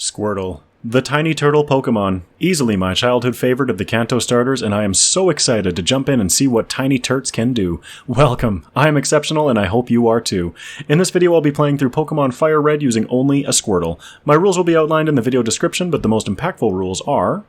Squirtle. The tiny turtle Pokemon. Easily my childhood favorite of the Kanto starters, and I am so excited to jump in and see what tiny turts can do. Welcome! I am exceptional and I hope you are too. In this video I'll be playing through Pokemon FireRed using only a Squirtle. My rules will be outlined in the video description, but the most impactful rules are: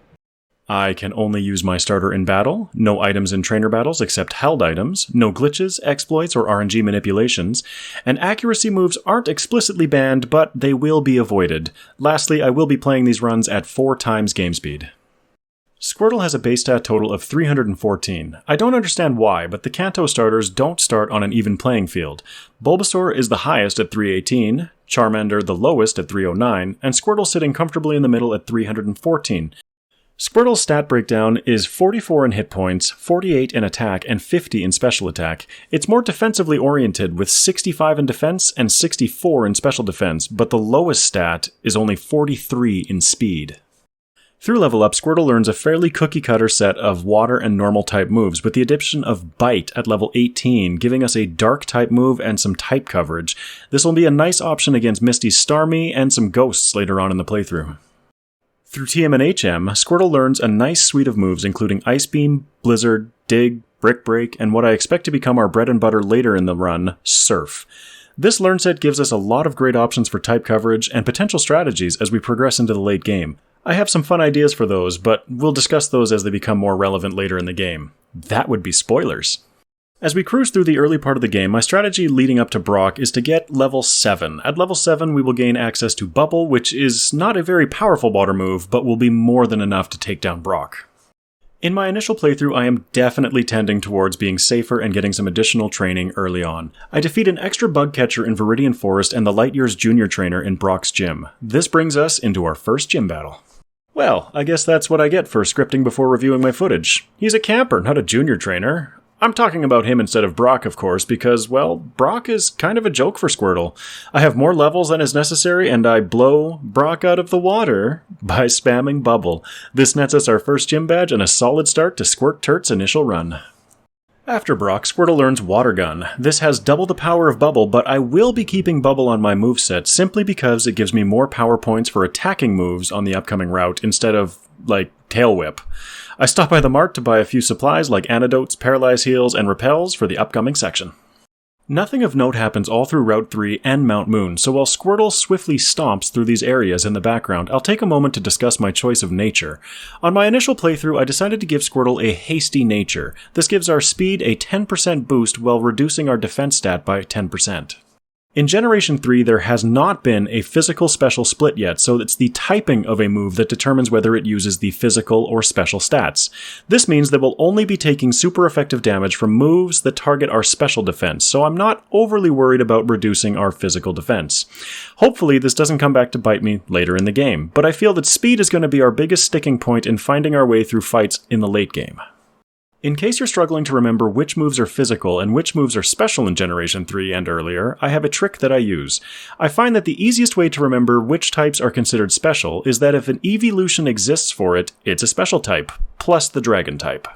I can only use my starter in battle, no items in trainer battles except held items, no glitches, exploits, or RNG manipulations, and accuracy moves aren't explicitly banned, but they will be avoided. Lastly, I will be playing these runs at 4 times game speed. Squirtle has a base stat total of 314. I don't understand why, but the Kanto starters don't start on an even playing field. Bulbasaur is the highest at 318, Charmander the lowest at 309, and Squirtle sitting comfortably in the middle at 314. Squirtle's stat breakdown is 44 in hit points, 48 in attack, and 50 in special attack. It's more defensively oriented with 65 in defense and 64 in special defense, but the lowest stat is only 43 in speed. Through level up, Squirtle learns a fairly cookie-cutter set of water and normal type moves, with the addition of Bite at level 18, giving us a dark type move and some type coverage. This will be a nice option against Misty's Starmie and some ghosts later on in the playthrough. Through TM and HM, Squirtle learns a nice suite of moves including Ice Beam, Blizzard, Dig, Brick Break, and what I expect to become our bread and butter later in the run, Surf. This learn set gives us a lot of great options for type coverage and potential strategies as we progress into the late game. I have some fun ideas for those, but we'll discuss those as they become more relevant later in the game. That would be spoilers. As we cruise through the early part of the game, my strategy leading up to Brock is to get level 7. At level 7, we will gain access to Bubble, which is not a very powerful water move, but will be more than enough to take down Brock. In my initial playthrough, I am definitely tending towards being safer and getting some additional training early on. I defeat an extra bug catcher in Viridian Forest and the Light Years Junior trainer in Brock's gym. This brings us into our first gym battle. Well, I guess that's what I get for scripting before reviewing my footage. He's a camper, not a junior trainer. I'm talking about him instead of Brock, of course, because, well, Brock is kind of a joke for Squirtle. I have more levels than is necessary, and I blow Brock out of the water by spamming Bubble. This nets us our first gym badge and a solid start to Squirt Turt's initial run. After Brock, Squirtle learns Water Gun. This has double the power of Bubble, but I will be keeping Bubble on my moveset simply because it gives me more power points for attacking moves on the upcoming route instead of, Tail Whip. I stop by the mart to buy a few supplies like antidotes, paralyze heals, and repels for the upcoming section. Nothing of note happens all through Route 3 and Mount Moon, so while Squirtle swiftly stomps through these areas in the background, I'll take a moment to discuss my choice of nature. On my initial playthrough, I decided to give Squirtle a hasty nature. This gives our speed a 10% boost while reducing our defense stat by 10%. In Generation 3, there has not been a physical special split yet, so it's the typing of a move that determines whether it uses the physical or special stats. This means that we'll only be taking super effective damage from moves that target our special defense, so I'm not overly worried about reducing our physical defense. Hopefully, this doesn't come back to bite me later in the game, but I feel that speed is going to be our biggest sticking point in finding our way through fights in the late game. In case you're struggling to remember which moves are physical and which moves are special in Generation 3 and earlier, I have a trick that I use. I find that the easiest way to remember which types are considered special is that if an evolution exists for it, it's a special type, plus the dragon type.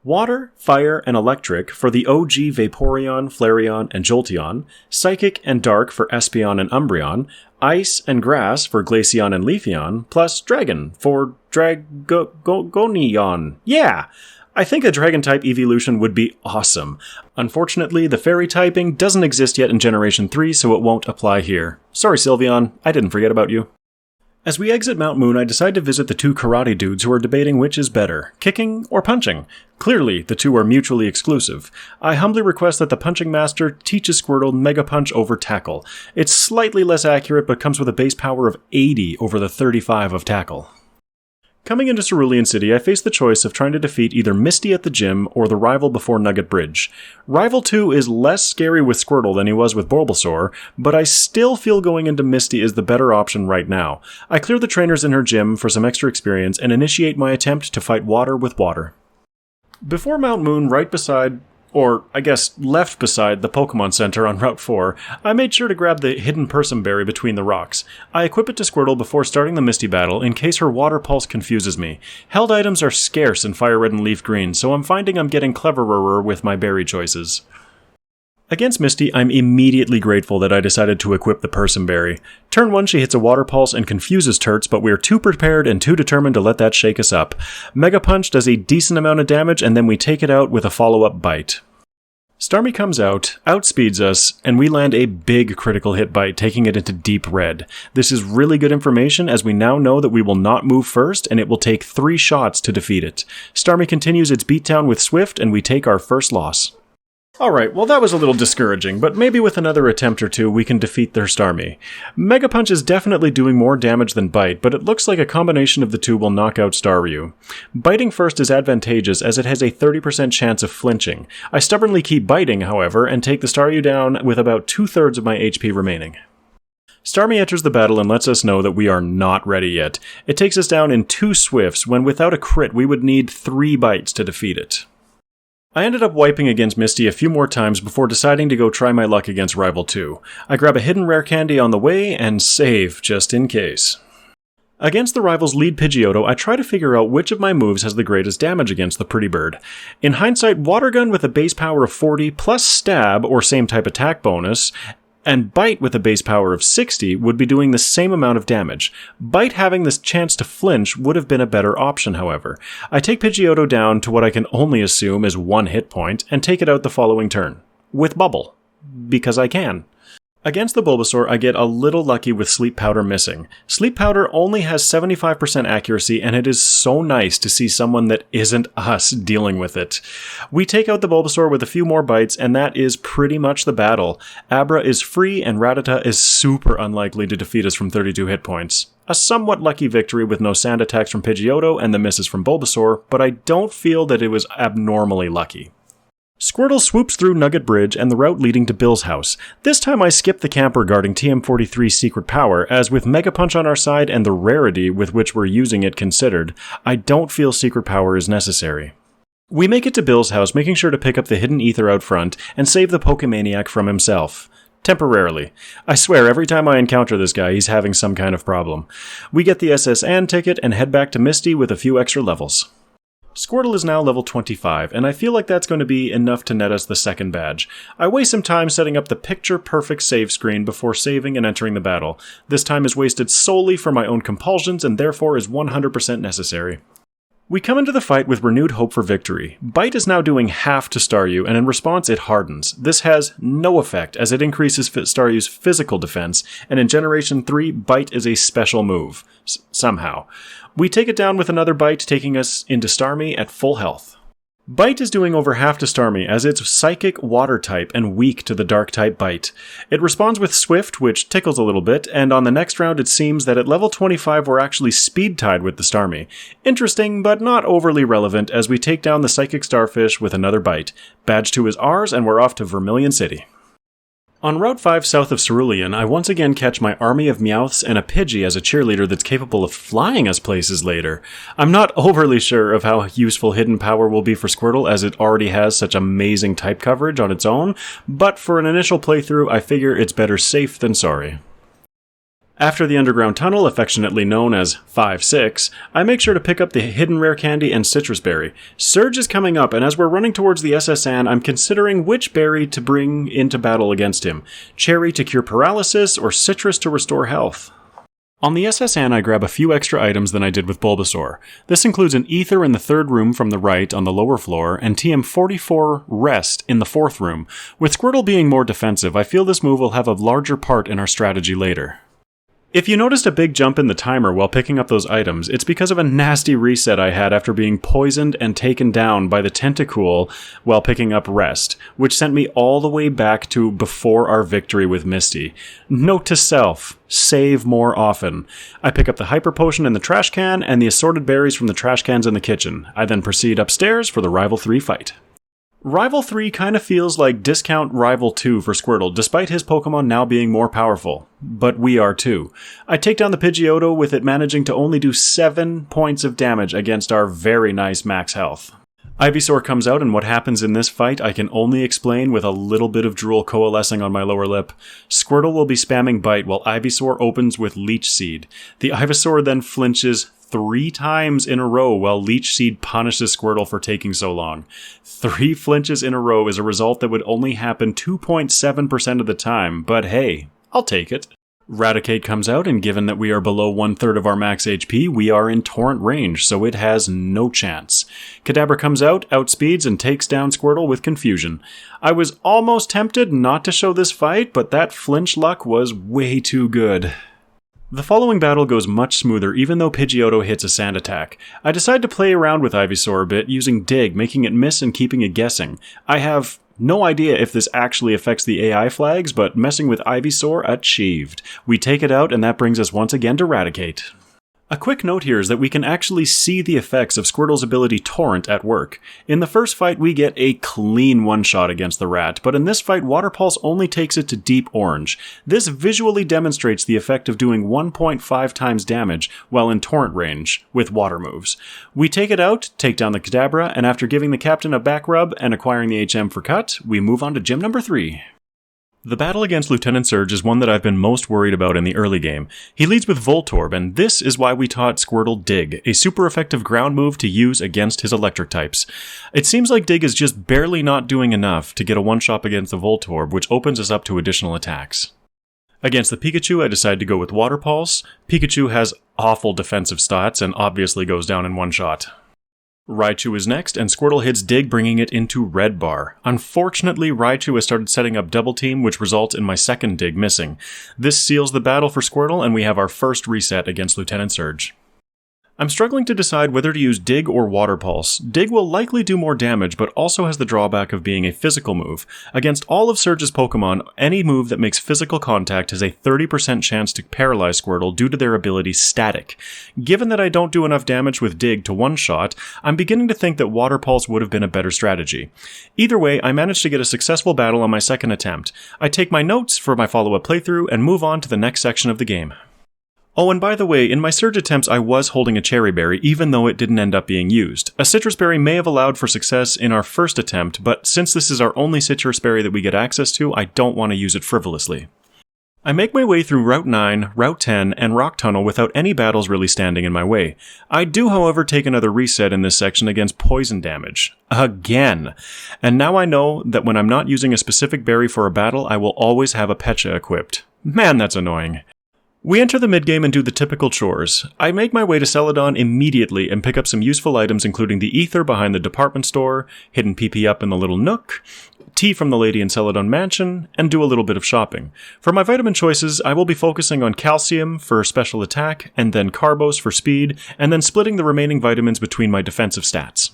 Water, Fire, and Electric for the OG Vaporeon, Flareon, and Jolteon, Psychic and Dark for Espeon and Umbreon, Ice and Grass for Glaceon and Leafeon, plus Dragon for Dragonion. Yeah! I think a Dragon-type evolution would be awesome. Unfortunately, the Fairy typing doesn't exist yet in Generation 3, so it won't apply here. Sorry, Sylveon, I didn't forget about you. As we exit Mount Moon, I decide to visit the 2 karate dudes who are debating which is better, kicking or punching. Clearly, the 2 are mutually exclusive. I humbly request that the punching master teaches Squirtle Mega Punch over Tackle. It's slightly less accurate, but comes with a base power of 80 over the 35 of Tackle. Coming into Cerulean City, I face the choice of trying to defeat either Misty at the gym or the rival before Nugget Bridge. Rival 2 is less scary with Squirtle than he was with Bulbasaur, but I still feel going into Misty is the better option right now. I clear the trainers in her gym for some extra experience and initiate my attempt to fight water with water. Before Mount Moon, right beside, or I guess left beside, the Pokemon Center on Route 4, I made sure to grab the hidden Persim Berry between the rocks. I equip it to Squirtle before starting the Misty battle in case her Water Pulse confuses me. Held items are scarce in FireRed and Leaf Green, so I'm finding I'm getting cleverer with my berry choices. Against Misty, I'm immediately grateful that I decided to equip the Person Berry. Turn 1, she hits a Water Pulse and confuses Turts, but we're too prepared and too determined to let that shake us up. Mega Punch does a decent amount of damage, and then we take it out with a follow-up Bite. Starmie comes out, outspeeds us, and we land a big critical hit bite, taking it into deep red. This is really good information, as we now know that we will not move first, and it will take 3 shots to defeat it. Starmie continues its beatdown with Swift, and we take our first loss. Alright, well that was a little discouraging, but maybe with another attempt or two we can defeat their Starmie. Mega Punch is definitely doing more damage than Bite, but it looks like a combination of the two will knock out Staryu. Biting first is advantageous as it has a 30% chance of flinching. I stubbornly keep biting, however, and take the Staryu down with about 2/3 of my HP remaining. Starmie enters the battle and lets us know that we are not ready yet. It takes us down in 2 Swifts, when without a crit we would need 3 bites to defeat it. I ended up wiping against Misty a few more times before deciding to go try my luck against Rival 2. I grab a hidden rare candy on the way and save just in case. Against the rival's lead Pidgeotto, I try to figure out which of my moves has the greatest damage against the pretty bird. In hindsight, Water Gun with a base power of 40 plus Stab or same type attack bonus, and Bite with a base power of 60 would be doing the same amount of damage. Bite having this chance to flinch would have been a better option, however. I take Pidgeotto down to what I can only assume is 1 hit point, and take it out the following turn. With Bubble. Because I can. Against the Bulbasaur, I get a little lucky with Sleep Powder missing. Sleep Powder only has 75% accuracy, and it is so nice to see someone that isn't us dealing with it. We take out the Bulbasaur with a few more bites, and that is pretty much the battle. Abra is free, and Rattata is super unlikely to defeat us from 32 hit points. A somewhat lucky victory with no sand attacks from Pidgeotto and the misses from Bulbasaur, but I don't feel that it was abnormally lucky. Squirtle swoops through Nugget Bridge and the route leading to Bill's house. This time I skip the camp regarding TM43's secret power, as with Mega Punch on our side and the rarity with which we're using it considered, I don't feel secret power is necessary. We make it to Bill's house, making sure to pick up the hidden ether out front and save the Pokemaniac from himself. Temporarily. I swear every time I encounter this guy he's having some kind of problem. We get the SS Anne ticket and head back to Misty with a few extra levels. Squirtle is now level 25, and I feel like that's going to be enough to net us the second badge. I waste some time setting up the picture-perfect save screen before saving and entering the battle. This time is wasted solely for my own compulsions and therefore is 100% necessary. We come into the fight with renewed hope for victory. Bite is now doing half to Staryu, and in response it hardens. This has no effect, as it increases Staryu's physical defense, and in Generation 3, Bite is a special move. Somehow. We take it down with another Bite, taking us into Starmie at full health. Bite is doing over half to Starmie, as it's Psychic Water type and weak to the Dark type Bite. It responds with Swift, which tickles a little bit, and on the next round it seems that at level 25 we're actually speed tied with the Starmie. Interesting, but not overly relevant, as we take down the Psychic Starfish with another Bite. Badge 2 is ours, and we're off to Vermilion City. On Route 5 south of Cerulean, I once again catch my army of Meowths and a Pidgey as a cheerleader that's capable of flying us places later. I'm not overly sure of how useful Hidden Power will be for Squirtle, as it already has such amazing type coverage on its own, but for an initial playthrough I figure it's better safe than sorry. After the underground tunnel, affectionately known as 5-6, I make sure to pick up the hidden rare candy and citrus berry. Surge is coming up, and as we're running towards the SS Anne, I'm considering which berry to bring into battle against him. Cherry to cure paralysis, or citrus to restore health. On the SS Anne, I grab a few extra items than I did with Bulbasaur. This includes an ether in the third room from the right on the lower floor, and TM44 rest in the fourth room. With Squirtle being more defensive, I feel this move will have a larger part in our strategy later. If you noticed a big jump in the timer while picking up those items, it's because of a nasty reset I had after being poisoned and taken down by the Tentacool while picking up Rest, which sent me all the way back to before our victory with Misty. Note to self, save more often. I pick up the Hyper Potion in the trash can and the assorted berries from the trash cans in the kitchen. I then proceed upstairs for the Rival 3 fight. Rival 3 kinda feels like discount Rival 2 for Squirtle, despite his Pokemon now being more powerful. But we are too. I take down the Pidgeotto with it managing to only do 7 points of damage against our very nice max health. Ivysaur comes out, and what happens in this fight I can only explain with a little bit of drool coalescing on my lower lip. Squirtle will be spamming Bite while Ivysaur opens with Leech Seed. The Ivysaur then flinches 3 times in a row while Leech Seed punishes Squirtle for taking so long. 3 flinches in a row is a result that would only happen 2.7% of the time, but hey, I'll take it. Raticate comes out, and given that we are below 1/3 of our max HP, we are in torrent range, so it has no chance. Kadabra comes out, outspeeds, and takes down Squirtle with confusion. I was almost tempted not to show this fight, but that flinch luck was way too good. The following battle goes much smoother even though Pidgeotto hits a sand attack. I decide to play around with Ivysaur a bit using Dig, making it miss and keeping it guessing. I have no idea if this actually affects the AI flags, but messing with Ivysaur achieved. We take it out, and that brings us once again to Raticate. A quick note here is that we can actually see the effects of Squirtle's ability Torrent at work. In the first fight, we get a clean one-shot against the rat, but in this fight, Water Pulse only takes it to Deep Orange. This visually demonstrates the effect of doing 1.5 times damage while in Torrent range with water moves. We take it out, take down the Kadabra, and after giving the captain a back rub and acquiring the HM for cut, we move on to gym number 3. The battle against Lieutenant Surge is one that I've been most worried about in the early game. He leads with Voltorb, and this is why we taught Squirtle Dig, a super effective ground move to use against his electric types. It seems like Dig is just barely not doing enough to get a one-shot against the Voltorb, which opens us up to additional attacks. Against the Pikachu, I decide to go with Water Pulse. Pikachu has awful defensive stats and obviously goes down in one shot. Raichu is next, and Squirtle hits Dig, bringing it into Red Bar. Unfortunately, Raichu has started setting up Double Team, which results in my second Dig missing. This seals the battle for Squirtle, and we have our first reset against Lieutenant Surge. I'm struggling to decide whether to use Dig or Water Pulse. Dig will likely do more damage, but also has the drawback of being a physical move. Against all of Surge's Pokemon, any move that makes physical contact has a 30% chance to paralyze Squirtle due to their ability Static. Given that I don't do enough damage with Dig to one-shot, I'm beginning to think that Water Pulse would have been a better strategy. Either way, I managed to get a successful battle on my second attempt. I take my notes for my follow-up playthrough and move on to the next section of the game. Oh, and by the way, in my Surge attempts I was holding a Cherry Berry, even though it didn't end up being used. A Citrus Berry may have allowed for success in our first attempt, but since this is our only Citrus Berry that we get access to, I don't want to use it frivolously. I make my way through Route 9, Route 10, and Rock Tunnel without any battles really standing in my way. I do, however, take another reset in this section against poison damage. Again! And now I know that when I'm not using a specific berry for a battle, I will always have a Pecha equipped. Man, that's annoying. We enter the mid-game and do the typical chores. I make my way to Celadon immediately and pick up some useful items including the ether behind the department store, hidden PP up in the little nook, tea from the lady in Celadon Mansion, and do a little bit of shopping. For my vitamin choices, I will be focusing on calcium for special attack, and then carbos for speed, and then splitting the remaining vitamins between my defensive stats.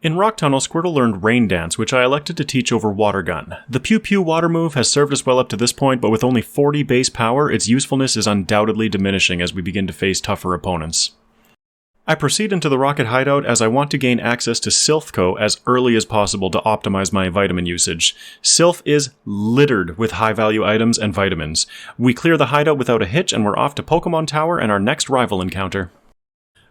In Rock Tunnel, Squirtle learned Rain Dance, which I elected to teach over Water Gun. The Pew Pew water move has served us well up to this point, but with only 40 base power, its usefulness is undoubtedly diminishing as we begin to face tougher opponents. I proceed into the Rocket Hideout as I want to gain access to Silphco as early as possible to optimize my vitamin usage. Silph is littered with high-value items and vitamins. We clear the hideout without a hitch and we're off to Pokemon Tower and our next rival encounter.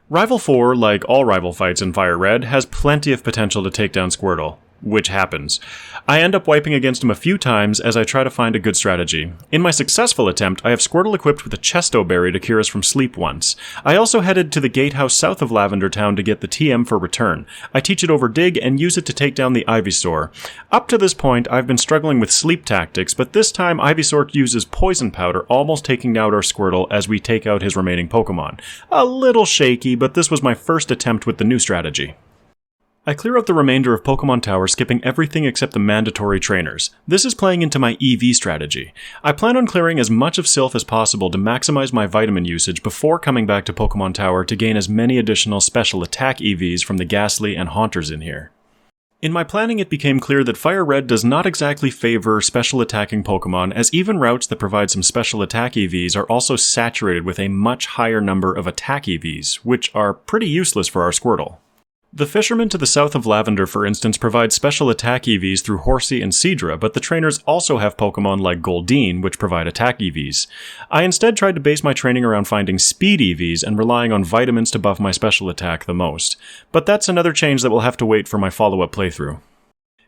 Rival 4, like all rival fights in FireRed, has plenty of potential to take down Squirtle, which happens. I end up wiping against him a few times as I try to find a good strategy. In my successful attempt, I have Squirtle equipped with a Chesto Berry to cure us from sleep once. I also headed to the gatehouse south of Lavender Town to get the TM for return. I teach it over Dig and use it to take down the Ivysaur. Up to this point, I've been struggling with sleep tactics, but this time Ivysaur uses Poison Powder, almost taking out our Squirtle as we take out his remaining Pokemon. A little shaky, but this was my first attempt with the new strategy. I clear out the remainder of Pokemon Tower, skipping everything except the mandatory trainers. This is playing into my EV strategy. I plan on clearing as much of Silph as possible to maximize my vitamin usage before coming back to Pokemon Tower to gain as many additional special attack EVs from the Ghastly and Haunters in here. In my planning, it became clear that FireRed does not exactly favor special attacking Pokemon, as even routes that provide some special attack EVs are also saturated with a much higher number of attack EVs, which are pretty useless for our Squirtle. The fishermen to the south of Lavender, for instance, provide special attack EVs through Horsey and Seadra, but the trainers also have Pokemon like Goldeen, which provide attack EVs. I instead tried to base my training around finding speed EVs and relying on vitamins to buff my special attack the most. But that's another change that will have to wait for my follow-up playthrough.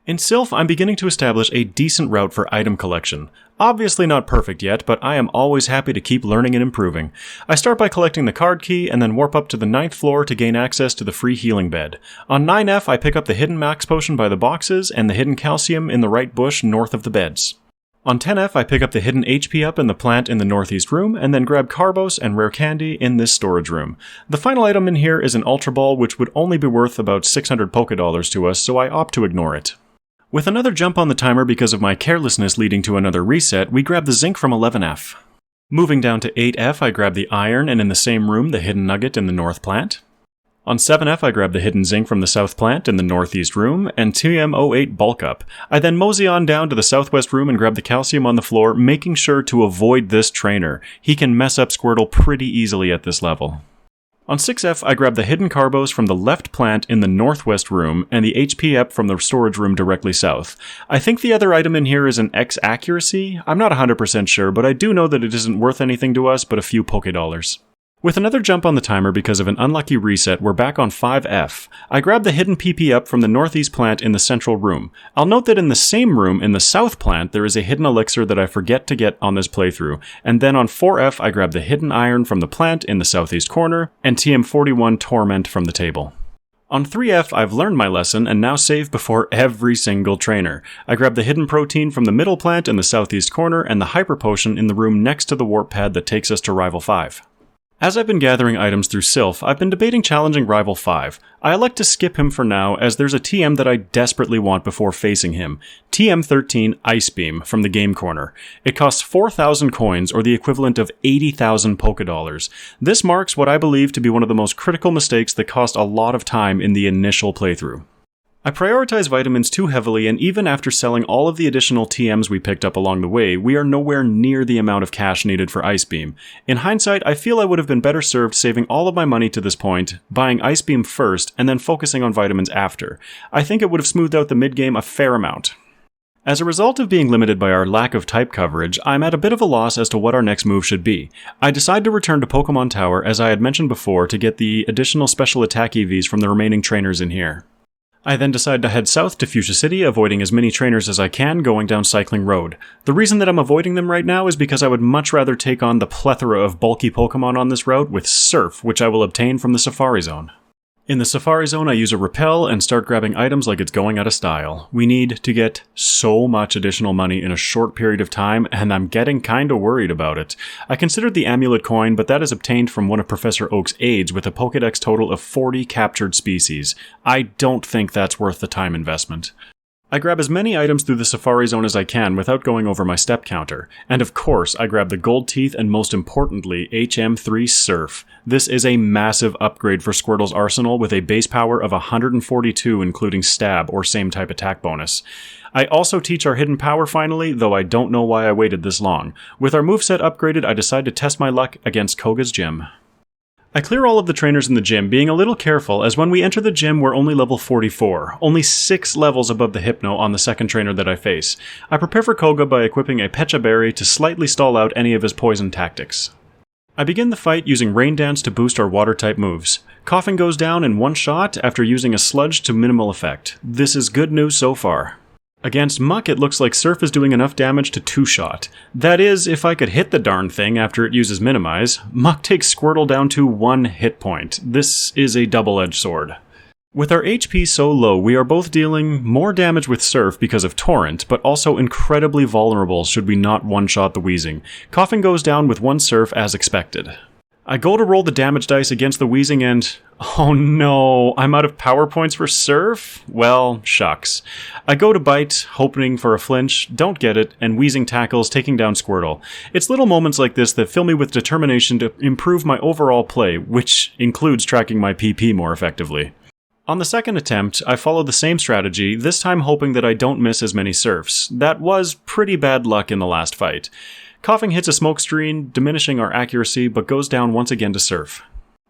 In Sylph, I'm beginning to establish a decent route for item collection. Obviously not perfect yet, but I am always happy to keep learning and improving. I start by collecting the card key and then warp up to the 9th floor to gain access to the free healing bed. On 9F, I pick up the hidden max potion by the boxes and the hidden calcium in the right bush north of the beds. On 10F, I pick up the hidden HP up in the plant in the northeast room, and then grab Carbos and rare candy in this storage room. The final item in here is an Ultra Ball, which would only be worth about 600 Pokédollars to us, so I opt to ignore it. With another jump on the timer because of my carelessness leading to another reset, we grab the zinc from 11F. Moving down to 8F, I grab the iron, and in the same room, the hidden nugget in the north plant. On 7F, I grab the hidden zinc from the south plant in the northeast room, and TM08 bulk up. I then mosey on down to the southwest room and grab the calcium on the floor, making sure to avoid this trainer. He can mess up Squirtle pretty easily at this level. On 6F, I grab the hidden Carbos from the left plant in the northwest room, and the HP up from the storage room directly south. I think the other item in here is an X accuracy. I'm not 100% sure, but I do know that it isn't worth anything to us but a few Pokédollars. With another jump on the timer because of an unlucky reset, we're back on 5F. I grab the hidden PP up from the northeast plant in the central room. I'll note that in the same room in the south plant there is a hidden elixir that I forget to get on this playthrough, and then on 4F I grab the hidden iron from the plant in the southeast corner, and TM41 Torment from the table. On 3F, I've learned my lesson and now save before every single trainer. I grab the hidden protein from the middle plant in the southeast corner and the hyper potion in the room next to the warp pad that takes us to Rival 5. As I've been gathering items through Sylph, I've been debating challenging Rival 5. I elect to skip him for now as there's a TM that I desperately want before facing him. TM13 Ice Beam from the Game Corner. It costs 4,000 coins or the equivalent of 80,000 Pokédollars. This marks what I believe to be one of the most critical mistakes that cost a lot of time in the initial playthrough. I prioritize vitamins too heavily, and even after selling all of the additional TMs we picked up along the way, we are nowhere near the amount of cash needed for Ice Beam. In hindsight, I feel I would have been better served saving all of my money to this point, buying Ice Beam first, and then focusing on vitamins after. I think it would have smoothed out the mid-game a fair amount. As a result of being limited by our lack of type coverage, I'm at a bit of a loss as to what our next move should be. I decide to return to Pokemon Tower, as I had mentioned before, to get the additional special attack EVs from the remaining trainers in here. I then decide to head south to Fuchsia City, avoiding as many trainers as I can going down Cycling Road. The reason that I'm avoiding them right now is because I would much rather take on the plethora of bulky Pokemon on this route with Surf, which I will obtain from the Safari Zone. In the Safari Zone, I use a Repel and start grabbing items like it's going out of style. We need to get so much additional money in a short period of time, and I'm getting kinda worried about it. I considered the Amulet coin, but that is obtained from one of Professor Oak's aides with a Pokédex total of 40 captured species. I don't think that's worth the time investment. I grab as many items through the Safari Zone as I can without going over my step counter. And of course, I grab the Gold Teeth and most importantly, HM3 Surf. This is a massive upgrade for Squirtle's arsenal with a base power of 142 including stab or same type attack bonus. I also teach our hidden power finally, though I don't know why I waited this long. With our moveset upgraded, I decide to test my luck against Koga's gym. I clear all of the trainers in the gym, being a little careful, as when we enter the gym we're only level 44, only 6 levels above the Hypno on the second trainer that I face. I prepare for Koga by equipping a Pecha Berry to slightly stall out any of his poison tactics. I begin the fight using Rain Dance to boost our water-type moves. Coughing goes down in one shot after using a Sludge to minimal effect. This is good news so far. Against Muck, it looks like Surf is doing enough damage to 2-shot. That is, if I could hit the darn thing after it uses Minimize. Muck takes Squirtle down to 1 hit point. This is a double-edged sword. With our HP so low, we are both dealing more damage with Surf because of Torrent, but also incredibly vulnerable should we not one-shot the Weezing. Coughing goes down with 1 Surf as expected. I go to roll the damage dice against the Weezing and... oh no, I'm out of power points for Surf? Well, shucks. I go to bite, hoping for a flinch, don't get it, and Weezing tackles, taking down Squirtle. It's little moments like this that fill me with determination to improve my overall play, which includes tracking my PP more effectively. On the second attempt, I follow the same strategy, this time hoping that I don't miss as many Surfs. That was pretty bad luck in the last fight. Coughing hits a smoke screen, diminishing our accuracy, but goes down once again to Surf.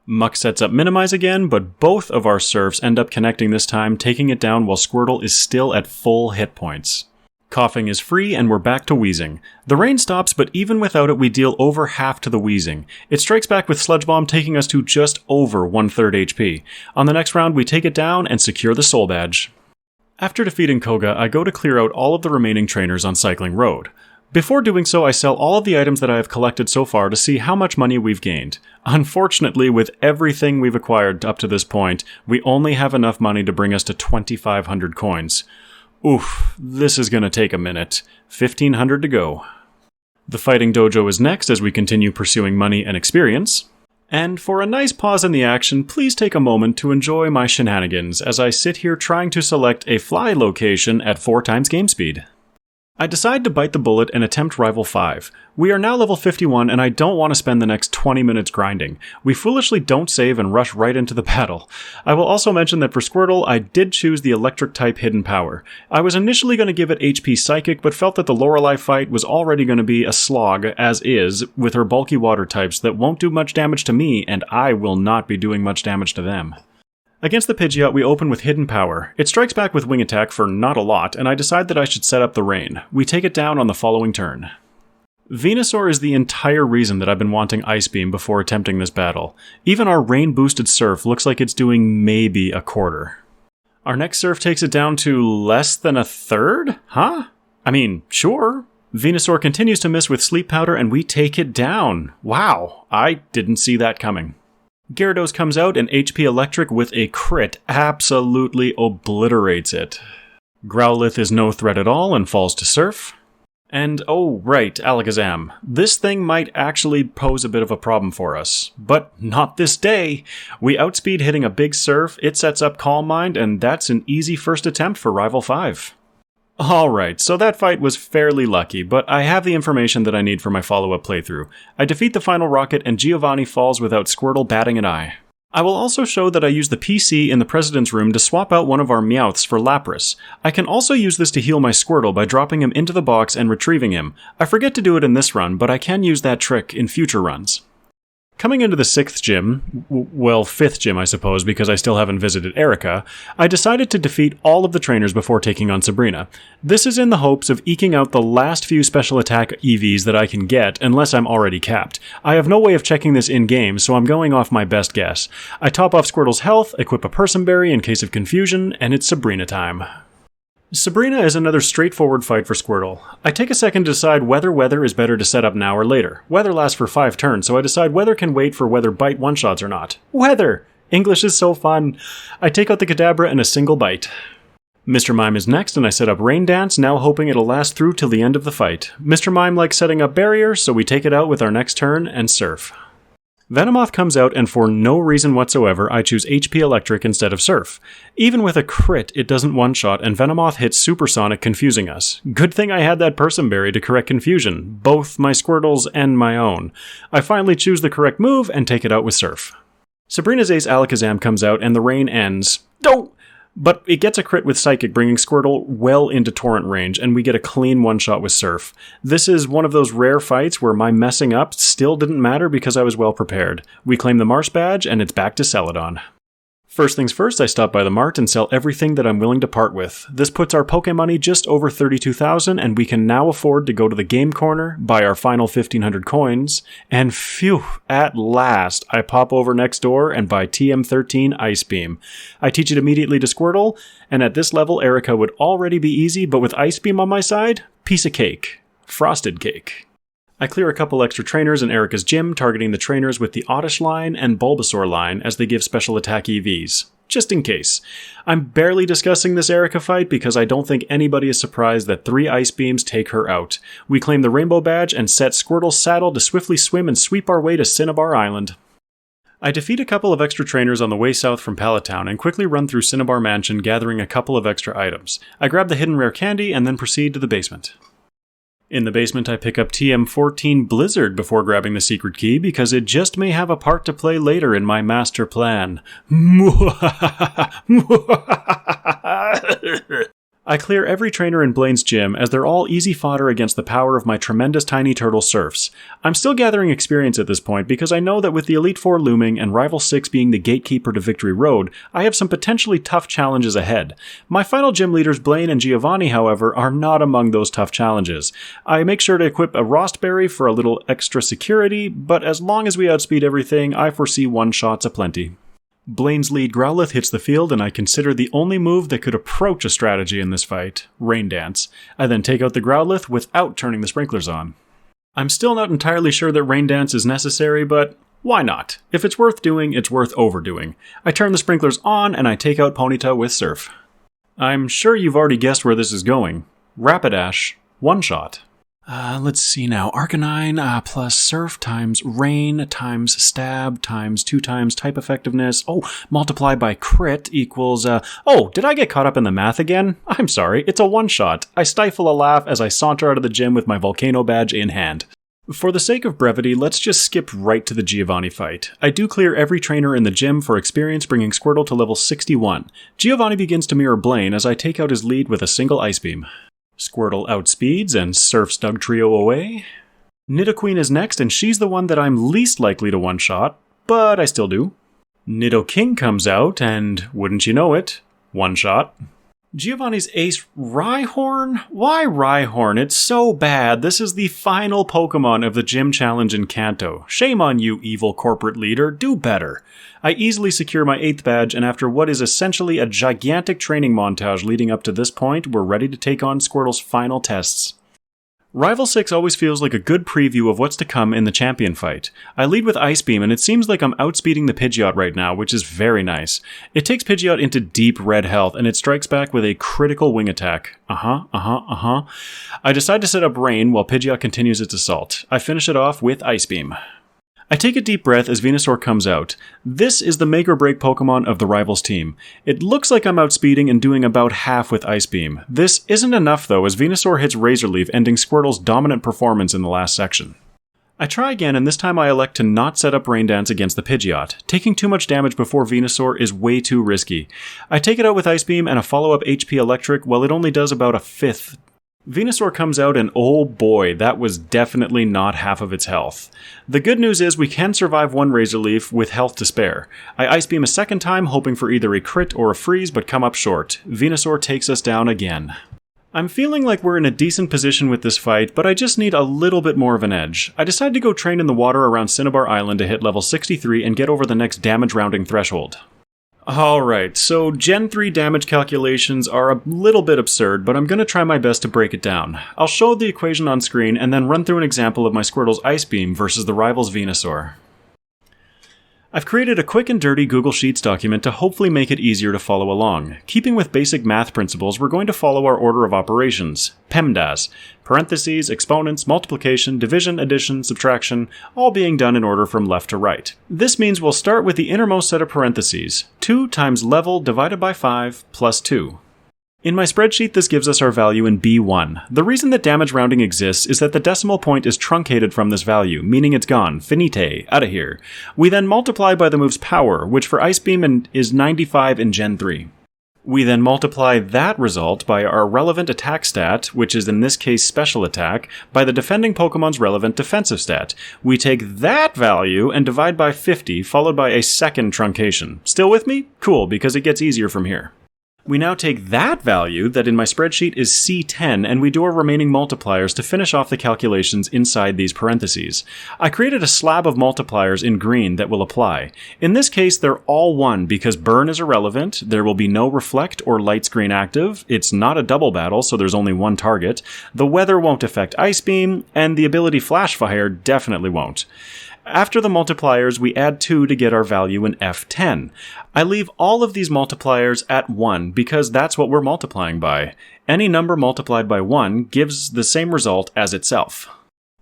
Muck sets up Minimize again, but both of our Surfs end up connecting this time, taking it down while Squirtle is still at full hit points. Coughing is free, and we're back to Weezing. The rain stops, but even without it, we deal over half to the Weezing. It strikes back with Sludge Bomb, taking us to just over 1/3 HP. On the next round, we take it down and secure the Soul Badge. After defeating Koga, I go to clear out all of the remaining trainers on Cycling Road. Before doing so, I sell all of the items that I have collected so far to see how much money we've gained. Unfortunately, with everything we've acquired up to this point, we only have enough money to bring us to 2,500 coins. Oof, this is gonna take a minute. 1,500 to go. The fighting dojo is next as we continue pursuing money and experience. And for a nice pause in the action, please take a moment to enjoy my shenanigans as I sit here trying to select a fly location at 4 times game speed. I decide to bite the bullet and attempt Rival 5. We are now level 51 and I don't want to spend the next 20 minutes grinding. We foolishly don't save and rush right into the battle. I will also mention that for Squirtle, I did choose the electric type hidden power. I was initially going to give it HP Psychic, but felt that the Lorelei fight was already going to be a slog, as is, with her bulky water types that won't do much damage to me, and I will not be doing much damage to them. Against the Pidgeot, we open with Hidden Power. It strikes back with Wing Attack for not a lot, and I decide that I should set up the rain. We take it down on the following turn. Venusaur is the entire reason that I've been wanting Ice Beam before attempting this battle. Even our rain-boosted Surf looks like it's doing maybe a quarter. Our next Surf takes it down to less than a third? Huh? I mean, sure. Venusaur continues to miss with Sleep Powder, and we take it down. Wow, I didn't see that coming. Gyarados comes out and HP Electric with a crit absolutely obliterates it. Growlithe is no threat at all and falls to Surf. And oh right, Alakazam. This thing might actually pose a bit of a problem for us. But not this day! We outspeed hitting a big Surf, it sets up Calm Mind, and that's an easy first attempt for Rival 5. Alright, so that fight was fairly lucky, but I have the information that I need for my follow-up playthrough. I defeat the final rocket and Giovanni falls without Squirtle batting an eye. I will also show that I use the PC in the President's Room to swap out one of our Meowths for Lapras. I can also use this to heal my Squirtle by dropping him into the box and retrieving him. I forget to do it in this run, but I can use that trick in future runs. Coming into the 6th gym, well, 5th gym I suppose because I still haven't visited Erica, I decided to defeat all of the trainers before taking on Sabrina. This is in the hopes of eking out the last few special attack EVs that I can get unless I'm already capped. I have no way of checking this in-game, so I'm going off my best guess. I top off Squirtle's health, equip a Person Berry in case of confusion, and it's Sabrina time. Sabrina is another straightforward fight for Squirtle. I take a second to decide whether Weather is better to set up now or later. Weather lasts for 5 turns, so I decide Weather can wait for Weather bite one-shots or not. Weather! English is so fun! I take out the Kadabra in a single bite. Mr. Mime is next, and I set up Rain Dance, now hoping it'll last through till the end of the fight. Mr. Mime likes setting up Barrier, so we take it out with our next turn and Surf. Venomoth comes out, and for no reason whatsoever, I choose HP Electric instead of Surf. Even with a crit, it doesn't one-shot, and Venomoth hits Supersonic, confusing us. Good thing I had that Person Berry to correct confusion, both my Squirtle's and my own. I finally choose the correct move and take it out with Surf. Sabrina's Ace Alakazam comes out, and the rain ends. No! But it gets a crit with Psychic, bringing Squirtle well into Torrent range, and we get a clean one-shot with Surf. This is one of those rare fights where my messing up still didn't matter because I was well prepared. We claim the Marsh badge, and it's back to Celadon. First things first, I stop by the Mart and sell everything that I'm willing to part with. This puts our Poké money just over 32,000, and we can now afford to go to the game corner, buy our final 1,500 coins, and phew, at last, I pop over next door and buy TM13 Ice Beam. I teach it immediately to Squirtle, and at this level, Erica would already be easy, but with Ice Beam on my side, piece of cake. Frosted cake. I clear a couple extra trainers in Erica's gym, targeting the trainers with the Oddish line and Bulbasaur line as they give special attack EVs. Just in case. I'm barely discussing this Erica fight because I don't think anybody is surprised that 3 Ice Beams take her out. We claim the Rainbow Badge and set Squirtle's saddle to swiftly swim and sweep our way to Cinnabar Island. I defeat a couple of extra trainers on the way south from Pallet Town and quickly run through Cinnabar Mansion, gathering a couple of extra items. I grab the hidden rare candy and then proceed to the basement. In the basement, I pick up TM14 Blizzard before grabbing the secret key because it just may have a part to play later in my master plan. I clear every trainer in Blaine's gym as they're all easy fodder against the power of my tremendous tiny turtle Surfs. I'm still gathering experience at this point because I know that with the Elite Four looming and Rival 6 being the gatekeeper to Victory Road, I have some potentially tough challenges ahead. My final gym leaders Blaine and Giovanni, however, are not among those tough challenges. I make sure to equip a Rostberry for a little extra security, but as long as we outspeed everything, I foresee one-shots aplenty. Blaine's lead Growlithe hits the field, and I consider the only move that could approach a strategy in this fight, Rain Dance. I then take out the Growlithe without turning the sprinklers on. I'm still not entirely sure that Rain Dance is necessary, but why not? If it's worth doing, it's worth overdoing. I turn the sprinklers on, and I take out Ponyta with Surf. I'm sure you've already guessed where this is going. Rapidash, one-shot. Let's see now. Arcanine plus Surf times Rain times Stab times 2 times Type Effectiveness. Oh, multiply by Crit equals... Oh, did I get caught up in the math again? I'm sorry, it's a one-shot. I stifle a laugh as I saunter out of the gym with my Volcano badge in hand. For the sake of brevity, let's just skip right to the Giovanni fight. I do clear every trainer in the gym for experience, bringing Squirtle to level 61. Giovanni begins to mirror Blaine as I take out his lead with a single Ice Beam. Squirtle outspeeds and surfs Dugtrio away. Nidoqueen is next, and she's the one that I'm least likely to one-shot, but I still do. Nidoking comes out, and wouldn't you know it, one-shot. Giovanni's ace Rhyhorn? Why Rhyhorn? It's so bad. This is the final Pokemon of the Gym Challenge in Kanto. Shame on you, evil corporate leader. Do better. I easily secure my 8th badge, and after what is essentially a gigantic training montage leading up to this point, we're ready to take on Squirtle's final tests. Rival 6 always feels like a good preview of what's to come in the champion fight. I lead with Ice Beam, and it seems like I'm outspeeding the Pidgeot right now, which is very nice. It takes Pidgeot into deep red health, and it strikes back with a critical wing attack. I decide to set up Rain while Pidgeot continues its assault. I finish it off with Ice Beam. I take a deep breath as Venusaur comes out. This is the make-or-break Pokemon of the Rivals team. It looks like I'm outspeeding and doing about half with Ice Beam. This isn't enough though, as Venusaur hits Razor Leaf, ending Squirtle's dominant performance in the last section. I try again, and this time I elect to not set up Rain Dance against the Pidgeot. Taking too much damage before Venusaur is way too risky. I take it out with Ice Beam and a follow-up HP Electric, while it only does about a fifth. Venusaur comes out, and oh boy, that was definitely not half of its health. The good news is we can survive one Razor Leaf with health to spare. I Ice Beam a second time, hoping for either a crit or a freeze, but come up short. Venusaur takes us down again. I'm feeling like we're in a decent position with this fight, but I just need a little bit more of an edge. I decide to go train in the water around Cinnabar Island to hit level 63 and get over the next damage rounding threshold. Alright, so Gen 3 damage calculations are a little bit absurd, but I'm going to try my best to break it down. I'll show the equation on screen and then run through an example of my Squirtle's Ice Beam versus the rival's Venusaur. I've created a quick and dirty Google Sheets document to hopefully make it easier to follow along. Keeping with basic math principles, we're going to follow our order of operations. PEMDAS. Parentheses, exponents, multiplication, division, addition, subtraction, all being done in order from left to right. This means we'll start with the innermost set of parentheses. 2 times level divided by 5 plus 2. In my spreadsheet, this gives us our value in B1. The reason that damage rounding exists is that the decimal point is truncated from this value, meaning it's gone, finite, out of here. We then multiply by the move's power, which for Ice Beam is 95 in Gen 3. We then multiply that result by our relevant attack stat, which is in this case special attack, by the defending Pokemon's relevant defensive stat. We take that value and divide by 50, followed by a second truncation. Still with me? Cool, because it gets easier from here. We now take that value, that in my spreadsheet is C10, and we do our remaining multipliers to finish off the calculations inside these parentheses. I created a slab of multipliers in green that will apply. In this case, they're all 1 because burn is irrelevant, there will be no reflect or light screen active, it's not a double battle so there's only one target, the weather won't affect Ice Beam, and the ability Flash Fire definitely won't. After the multipliers, we add 2 to get our value in F10. I leave all of these multipliers at 1 because that's what we're multiplying by. Any number multiplied by 1 gives the same result as itself.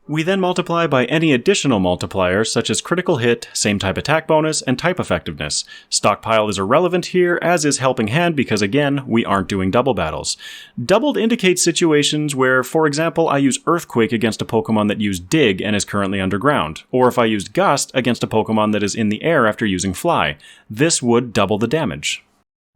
We then multiply by any additional multipliers such as critical hit, same type attack bonus, and type effectiveness. Stockpile is irrelevant here, as is helping hand because again, we aren't doing double battles. Doubled indicates situations where, for example, I use Earthquake against a Pokemon that used Dig and is currently underground, or if I used Gust against a Pokemon that is in the air after using Fly. This would double the damage.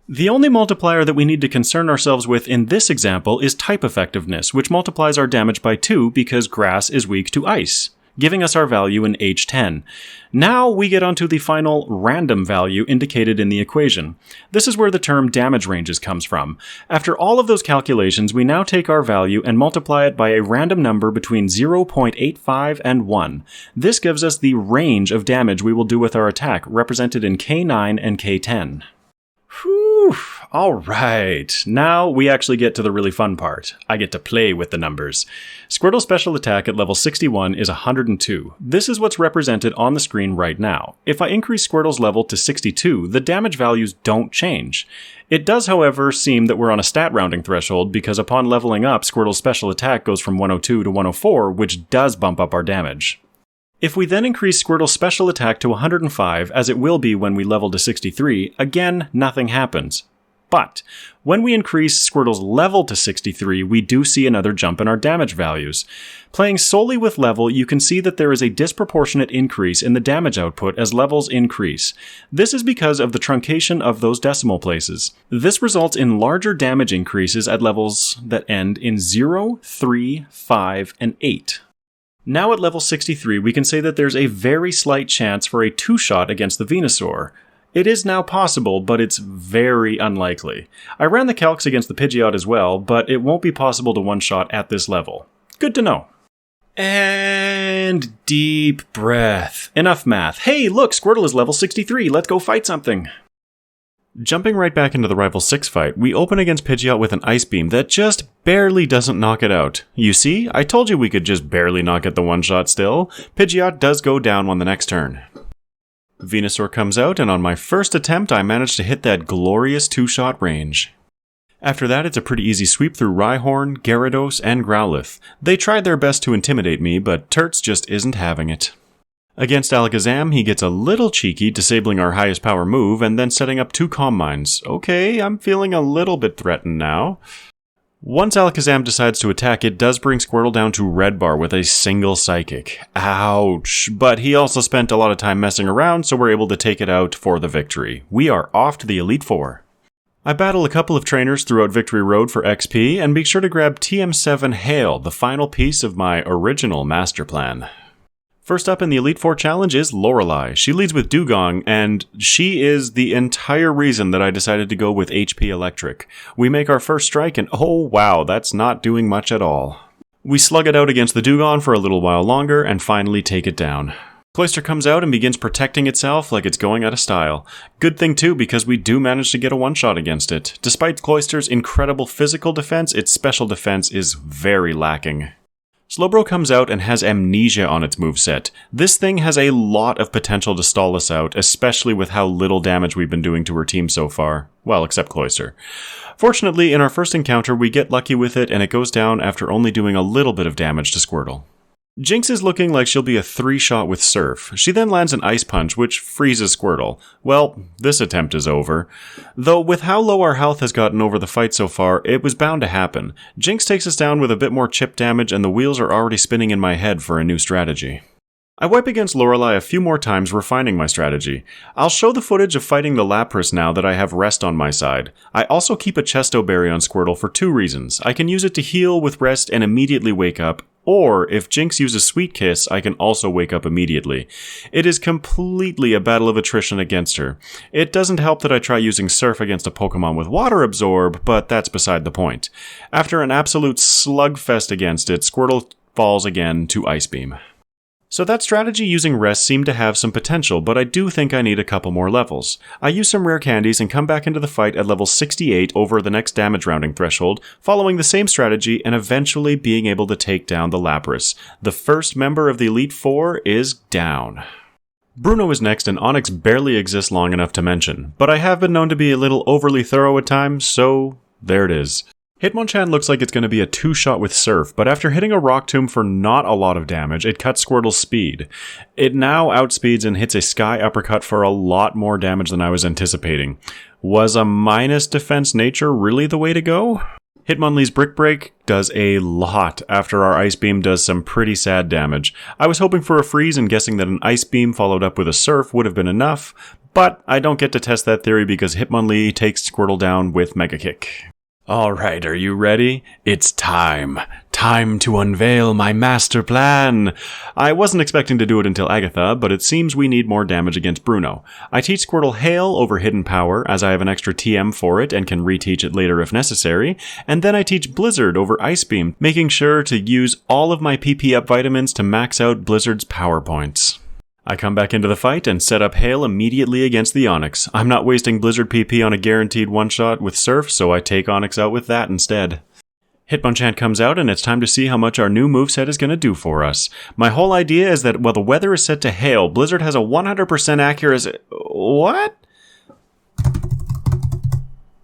The only multiplier that we need to concern ourselves with in this example is type effectiveness, which multiplies our damage by 2 because grass is weak to ice. giving us our value in H10. Now we get onto the final random value indicated in the equation. This is where the term damage ranges comes from. After all of those calculations, we now take our value and multiply it by a random number between 0.85 and 1. This gives us the range of damage we will do with our attack, represented in K9 and K10. Whew. Alright, now we actually get to the really fun part. I get to play with the numbers. Squirtle's special attack at level 61 is 102. This is what's represented on the screen right now. If I increase Squirtle's level to 62, the damage values don't change. It does, however, seem that we're on a stat rounding threshold because upon leveling up, Squirtle's special attack goes from 102 to 104, which does bump up our damage. If we then increase Squirtle's special attack to 105, as it will be when we level to 63, again, nothing happens. But when we increase Squirtle's level to 63, we do see another jump in our damage values. Playing solely with level, you can see that there is a disproportionate increase in the damage output as levels increase. This is because of the truncation of those decimal places. This results in larger damage increases at levels that end in 0, 3, 5, and 8. Now at level 63, we can say that there's a very slight chance for a 2-shot against the Venusaur. It is now possible, but it's very unlikely. I ran the calcs against the Pidgeot as well, but it won't be possible to one-shot at this level. Good to know. And deep breath. Enough math. Hey, look, Squirtle is level 63. Let's go fight something. Jumping right back into the Rival 6 fight, we open against Pidgeot with an Ice Beam that just barely doesn't knock it out. You see, I told you we could just barely knock at the one-shot still. Pidgeot does go down on the next turn. Venusaur comes out, and on my first attempt, I managed to hit that glorious 2-shot range. After that, it's a pretty easy sweep through Rhyhorn, Gyarados, and Growlithe. They tried their best to intimidate me, but Turtz just isn't having it. Against Alakazam, he gets a little cheeky, disabling our highest power move, and then setting up 2 Calm Minds. Okay, I'm feeling a little bit threatened now. Once Alakazam decides to attack, it does bring Squirtle down to Red Bar with a single Psychic. Ouch. But he also spent a lot of time messing around, so we're able to take it out for the victory. We are off to the Elite Four. I battle a couple of trainers throughout Victory Road for XP, and be sure to grab TM7 Hail, the final piece of my original master plan. First up in the Elite Four challenge is Lorelei. She leads with Dugong, and she is the entire reason that I decided to go with HP Electric. We make our first strike, and oh wow, that's not doing much at all. We slug it out against the Dugong for a little while longer, and finally take it down. Cloyster comes out and begins protecting itself like it's going out of style. Good thing too, because we do manage to get a one-shot against it. Despite Cloyster's incredible physical defense, its special defense is very lacking. Slowbro comes out and has Amnesia on its moveset. This thing has a lot of potential to stall us out, especially with how little damage we've been doing to her team so far. Well, except Cloyster. Fortunately, in our first encounter, we get lucky with it and it goes down after only doing a little bit of damage to Squirtle. Jinx is looking like she'll be a 3-shot with Surf. She then lands an Ice Punch, which freezes Squirtle. Well, this attempt is over. Though with how low our health has gotten over the fight so far, it was bound to happen. Jinx takes us down with a bit more chip damage, and the wheels are already spinning in my head for a new strategy. I wipe against Lorelei a few more times, refining my strategy. I'll show the footage of fighting the Lapras now that I have Rest on my side. I also keep a Chesto Berry on Squirtle for 2 reasons. I can use it to heal with Rest and immediately wake up, or if Jinx uses Sweet Kiss, I can also wake up immediately. It is completely a battle of attrition against her. It doesn't help that I try using Surf against a Pokemon with Water Absorb, but that's beside the point. After an absolute slugfest against it, Squirtle falls again to Ice Beam. So that strategy using Rest seemed to have some potential, but I do think I need a couple more levels. I use some rare candies and come back into the fight at level 68 over the next damage rounding threshold, following the same strategy and eventually being able to take down the Lapras. The first member of the Elite Four is down. Bruno is next, and Onyx barely exists long enough to mention, but I have been known to be a little overly thorough at times, so there it is. Hitmonchan looks like it's going to be a 2-shot with Surf, but after hitting a Rock Tomb for not a lot of damage, it cuts Squirtle's speed. It now outspeeds and hits a Sky Uppercut for a lot more damage than I was anticipating. Was a minus defense nature really the way to go? Hitmonlee's Brick Break does a lot after our Ice Beam does some pretty sad damage. I was hoping for a freeze and guessing that an Ice Beam followed up with a Surf would have been enough, but I don't get to test that theory because Hitmonlee takes Squirtle down with Mega Kick. Alright, are you ready? It's time Time to unveil my master plan. I wasn't expecting to do it until Agatha, but it seems we need more damage against Bruno. I teach Squirtle Hail over Hidden Power, as I have an extra TM for it and can reteach it later if necessary, and then I teach Blizzard over Ice Beam, making sure to use all of my PP up vitamins to max out Blizzard's power points. I come back into the fight and set up Hail immediately against the Onyx. I'm not wasting Blizzard PP on a guaranteed one-shot with Surf, so I take Onyx out with that instead. Hitmonchan comes out and it's time to see how much our new moveset is going to do for us. My whole idea is that while the weather is set to hail, Blizzard has a 100% accuracy... What?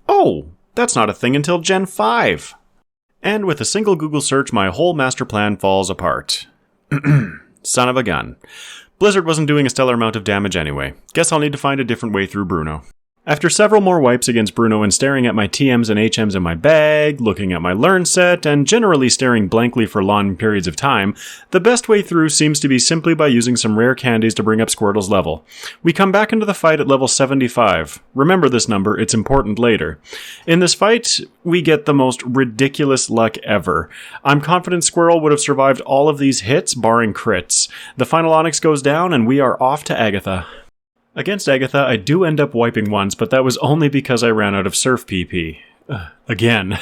Oh, that's not a thing until Gen 5. And with a single Google search, my whole master plan falls apart. Son of a gun. Blizzard wasn't doing a stellar amount of damage anyway. Guess I'll need to find a different way through Bruno. After several more wipes against Bruno and staring at my TMs and HMs in my bag, looking at my learn set, and generally staring blankly for long periods of time, the best way through seems to be simply by using some rare candies to bring up Squirtle's level. We come back into the fight at level 75. Remember this number, it's important later. In this fight, we get the most ridiculous luck ever. I'm confident Squirtle would have survived all of these hits, barring crits. The final Onyx goes down and we are off to Agatha. Against Agatha, I do end up wiping once, but that was only because I ran out of Surf PP. Again.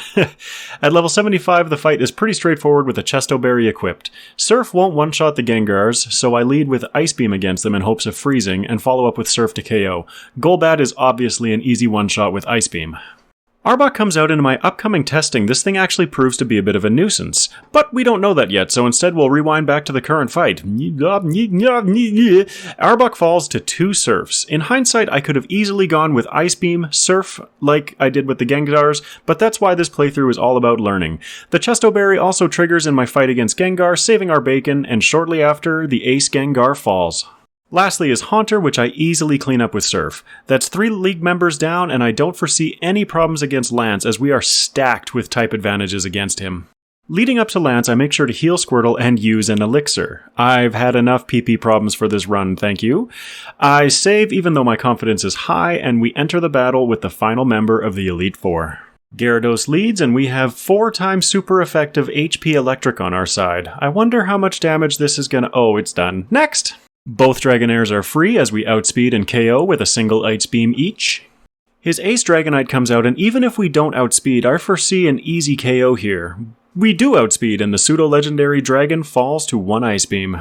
At level 75, the fight is pretty straightforward with a Chesto Berry equipped. Surf won't one-shot the Gengars, so I lead with Ice Beam against them in hopes of freezing, and follow up with Surf to KO. Golbat is obviously an easy one-shot with Ice Beam. Arbok comes out into my upcoming testing. This thing actually proves to be a bit of a nuisance. But we don't know that yet, so instead we'll rewind back to the current fight. Arbok falls to 2 Surfs. In hindsight, I could have easily gone with Ice Beam, Surf, like I did with the Gengars, but that's why this playthrough is all about learning. The Chesto Berry also triggers in my fight against Gengar, saving our bacon, and shortly after, the Ace Gengar falls. Lastly is Haunter, which I easily clean up with Surf. That's 3 league members down, and I don't foresee any problems against Lance, as we are stacked with type advantages against him. Leading up to Lance, I make sure to heal Squirtle and use an elixir. I've had enough PP problems for this run, thank you. I save even though my confidence is high, and we enter the battle with the final member of the Elite Four. Gyarados leads, and we have 4 times super effective HP Electric on our side. I wonder how much damage this is gonna... Oh, it's done. Next! Both Dragonairs are free as we outspeed and KO with a single Ice Beam each. His Ace Dragonite comes out, and even if we don't outspeed, I foresee an easy KO here. We do outspeed, and the pseudo-legendary dragon falls to 1 Ice Beam.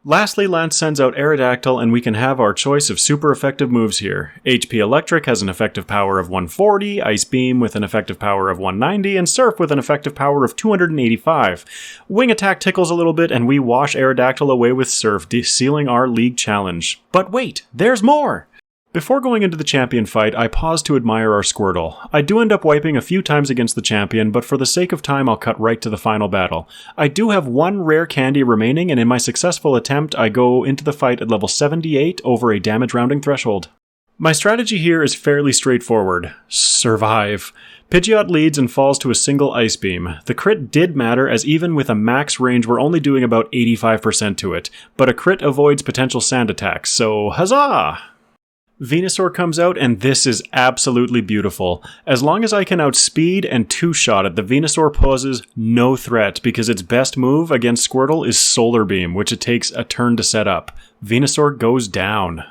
Lastly, Lance sends out Aerodactyl, and we can have our choice of super effective moves here. HP Electric has an effective power of 140, Ice Beam with an effective power of 190, and Surf with an effective power of 285. Wing Attack tickles a little bit, and we wash Aerodactyl away with Surf, sealing our league challenge. But wait, there's more! Before going into the champion fight, I pause to admire our Squirtle. I do end up wiping a few times against the champion, but for the sake of time I'll cut right to the final battle. I do have 1 rare candy remaining, and in my successful attempt I go into the fight at level 78 over a damage rounding threshold. My strategy here is fairly straightforward. Survive. Pidgeot leads and falls to a single Ice Beam. The crit did matter, as even with a max range we're only doing about 85% to it, but a crit avoids potential sand attacks, so huzzah! Venusaur comes out, and this is absolutely beautiful. As long as I can outspeed and 2-shot it, the Venusaur poses no threat because its best move against Squirtle is Solar Beam, which it takes a turn to set up. Venusaur goes down.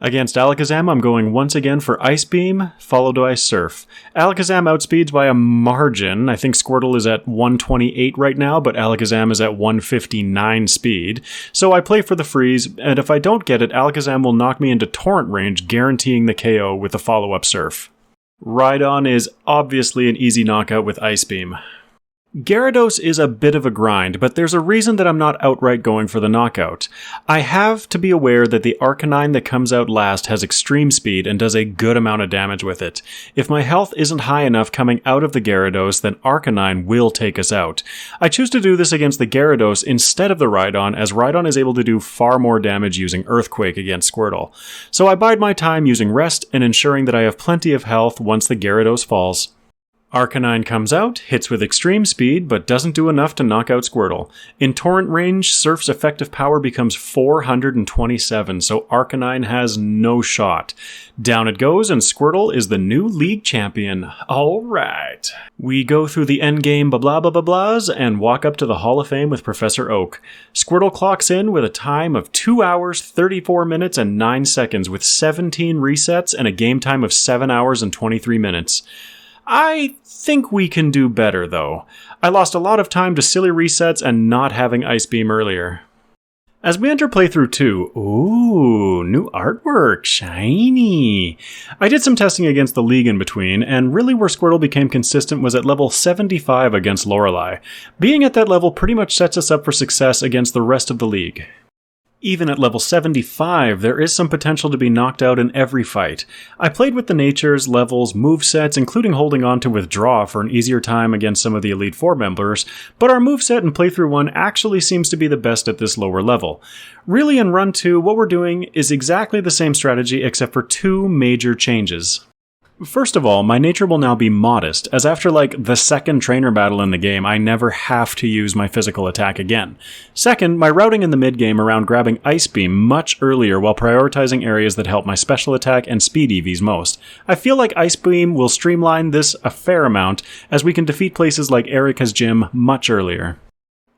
Against Alakazam, I'm going once again for Ice Beam, followed by Surf. Alakazam outspeeds by a margin. I think Squirtle is at 128 right now, but Alakazam is at 159 speed. So I play for the freeze, and if I don't get it, Alakazam will knock me into Torrent range, guaranteeing the KO with the follow-up Surf. Rhydon is obviously an easy knockout with Ice Beam. Gyarados is a bit of a grind, but there's a reason that I'm not outright going for the knockout. I have to be aware that the Arcanine that comes out last has extreme speed and does a good amount of damage with it. If my health isn't high enough coming out of the Gyarados, then Arcanine will take us out. I choose to do this against the Gyarados instead of the Rhydon, as Rhydon is able to do far more damage using Earthquake against Squirtle. So I bide my time using Rest and ensuring that I have plenty of health once the Gyarados falls. Arcanine comes out, hits with extreme speed, but doesn't do enough to knock out Squirtle. In Torrent range, Surf's effective power becomes 427, so Arcanine has no shot. Down it goes, and Squirtle is the new league champion. Alright. We go through the endgame blah blah blah blahs and walk up to the Hall of Fame with Professor Oak. Squirtle clocks in with a time of 2 hours, 34 minutes, and 9 seconds with 17 resets and a game time of 7 hours and 23 minutes. I think we can do better, though. I lost a lot of time to silly resets and not having Ice Beam earlier. As we enter playthrough 2, ooh, new artwork, shiny. I did some testing against the league in between, and really where Squirtle became consistent was at level 75 against Lorelei. Being at that level pretty much sets us up for success against the rest of the league. Even at level 75, there is some potential to be knocked out in every fight. I played with the natures, levels, movesets, including holding on to Withdraw for an easier time against some of the Elite Four members, but our moveset in Playthrough 1 actually seems to be the best at this lower level. Really, in Run 2, what we're doing is exactly the same strategy except for 2 major changes. First of all, my nature will now be Modest, as after the second trainer battle in the game, I never have to use my physical attack again. Second, my routing in the mid-game around grabbing Ice Beam much earlier while prioritizing areas that help my special attack and speed EVs most. I feel like Ice Beam will streamline this a fair amount, as we can defeat places like Erica's gym much earlier.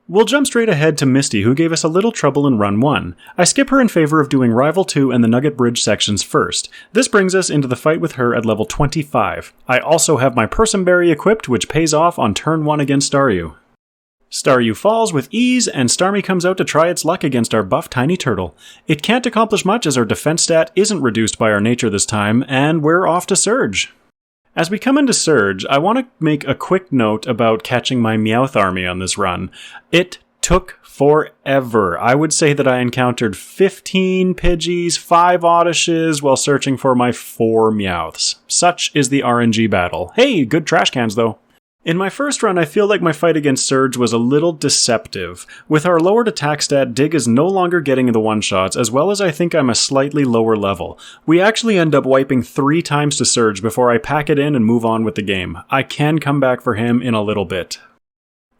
We'll jump straight ahead to Misty, who gave us a little trouble in Run 1. I skip her in favor of doing Rival 2 and the Nugget Bridge sections first. This brings us into the fight with her at level 25. I also have my Persimberry equipped, which pays off on turn 1 against Staryu. Staryu falls with ease, and Starmie comes out to try its luck against our buff Tiny Turtle. It can't accomplish much as our defense stat isn't reduced by our nature this time, and we're off to Surge. As we come into Surge, I want to make a quick note about catching my Meowth army on this run. It took forever. I would say that I encountered 15 Pidgeys, 5 Oddishes while searching for my 4 Meowths. Such is the RNG battle. Hey, good trash cans though. In my first run, I feel like my fight against Surge was a little deceptive. With our lowered attack stat, Dig is no longer getting the one-shots, as well as I think I'm a slightly lower level. We actually end up wiping 3 times to Surge before I pack it in and move on with the game. I can come back for him in a little bit.